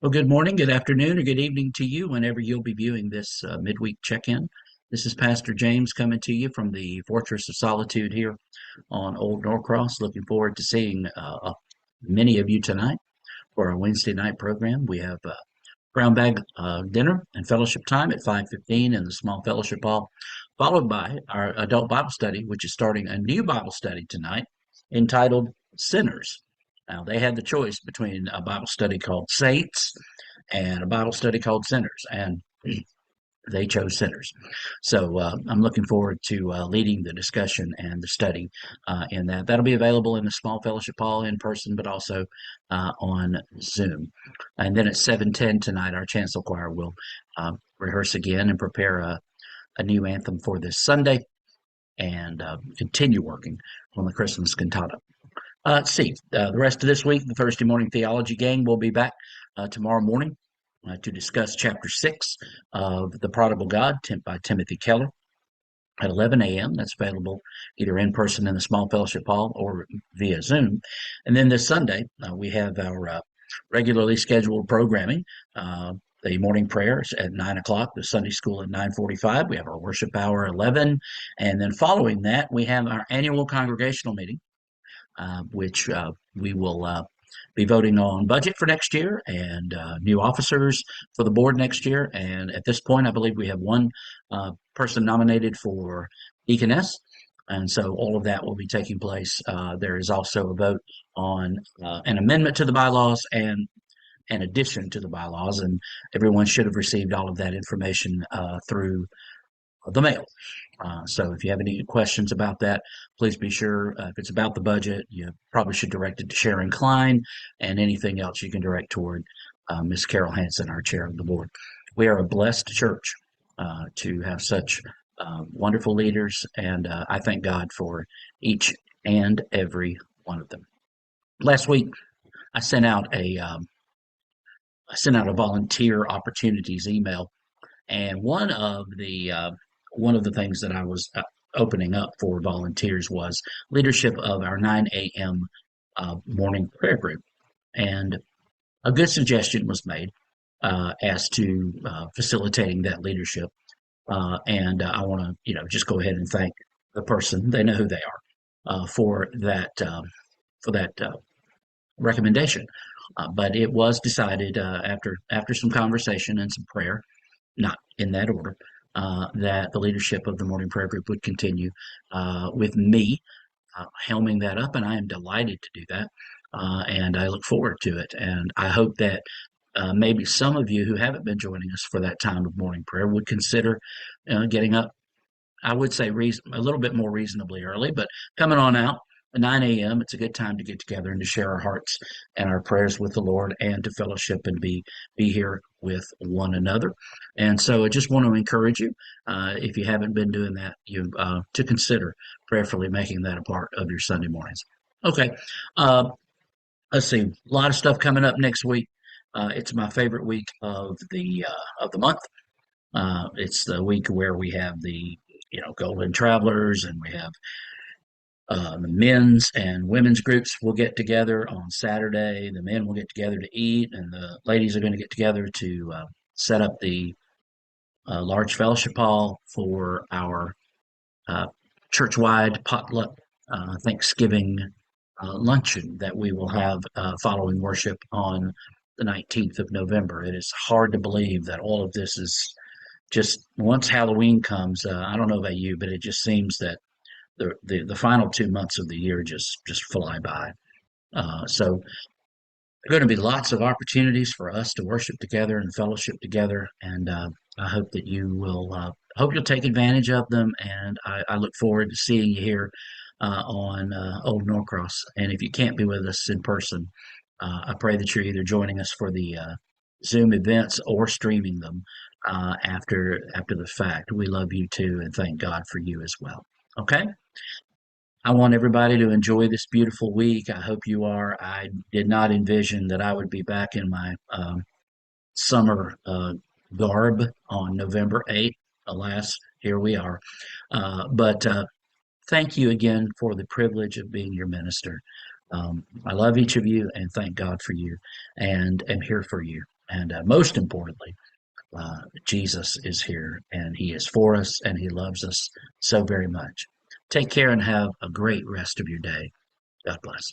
Well, good morning, good afternoon, or good evening to you whenever you'll be viewing this midweek check-in. This is Pastor James coming to you from the Fortress of Solitude here on Old Norcross. Looking forward to seeing many of you tonight for our Wednesday night program. We have brown bag dinner and fellowship time at 5:15 in the small fellowship hall, followed by our adult Bible study, which is starting a new Bible study tonight entitled Sinners. Now, they had the choice between a Bible study called Saints and a Bible study called Sinners, and they chose Sinners. So I'm looking forward to leading the discussion and the study in that. That'll be available in the small fellowship hall in person, but also on Zoom. And then at 7:10 tonight, our chancel choir will rehearse again and prepare a new anthem for this Sunday and continue working on the Christmas cantata. Let's see. The rest of this week, the Thursday morning theology gang will be back tomorrow morning to discuss chapter 6 of The Prodigal God by Timothy Keller at 11 a.m. That's available either in person in the small fellowship hall or via Zoom. And then this Sunday, we have our regularly scheduled programming. The morning prayers at 9 o'clock, the Sunday school at 9:45. We have our worship hour at 11. And then following that, we have our annual congregational meeting, which we will be voting on budget for next year and new officers for the board next year. And at this point, I believe we have one person nominated for deaconess. And so all of that will be taking place. There is also a vote on an amendment to the bylaws and an addition to the bylaws. And everyone should have received all of that information through the mail. So if you have any questions about that, please be sure, if it's about the budget, you probably should direct it to Sharon Klein, and anything else you can direct toward Ms. Carol Hansen, our chair of the board. We are a blessed church to have such wonderful leaders, and I thank God for each and every one of them. Last week, I sent out a volunteer opportunities email, and one of the things that I was opening up for volunteers was leadership of our 9 a.m. Morning prayer group. And a good suggestion was made as to facilitating that leadership. And I want to, just go ahead and thank the person. They know who they are for that recommendation. But it was decided after some conversation and some prayer, not in that order, that the leadership of the morning prayer group would continue with me helming that up, and I am delighted to do that, and I look forward to it. And I hope that maybe some of you who haven't been joining us for that time of morning prayer would consider getting up. I would say a little bit more reasonably early, but coming on out at 9 a.m., it's a good time to get together and to share our hearts and our prayers with the Lord and to fellowship and be here with one another. And so I just want to encourage you, if you haven't been doing that, to consider prayerfully making that a part of your Sunday mornings. Okay, let's see. A lot of stuff coming up next week. It's my favorite week of the month. It's the week where we have the Golden Travelers, and we have the men's and women's groups will get together on Saturday. The men will get together to eat, and the ladies are going to get together to set up the large fellowship hall for our church-wide potluck Thanksgiving luncheon that we will have following worship on the 19th of November. It is hard to believe that all of this is just once Halloween comes. I don't know about you, but it just seems that the final 2 months of the year just fly by. So there are going to be lots of opportunities for us to worship together and fellowship together, and I hope that you will. Hope you'll take advantage of them, and I look forward to seeing you here on Old Norcross. And if you can't be with us in person, I pray that you're either joining us for the Zoom events or streaming them after the fact. We love you too, and thank God for you as well. Okay? I want everybody to enjoy this beautiful week. I hope you are. I did not envision that I would be back in my summer garb on November 8th. Alas, here we are. But thank you again for the privilege of being your minister. I love each of you and thank God for you, and am here for you. And most importantly, Jesus is here and he is for us and he loves us so very much. Take care and have a great rest of your day. God bless.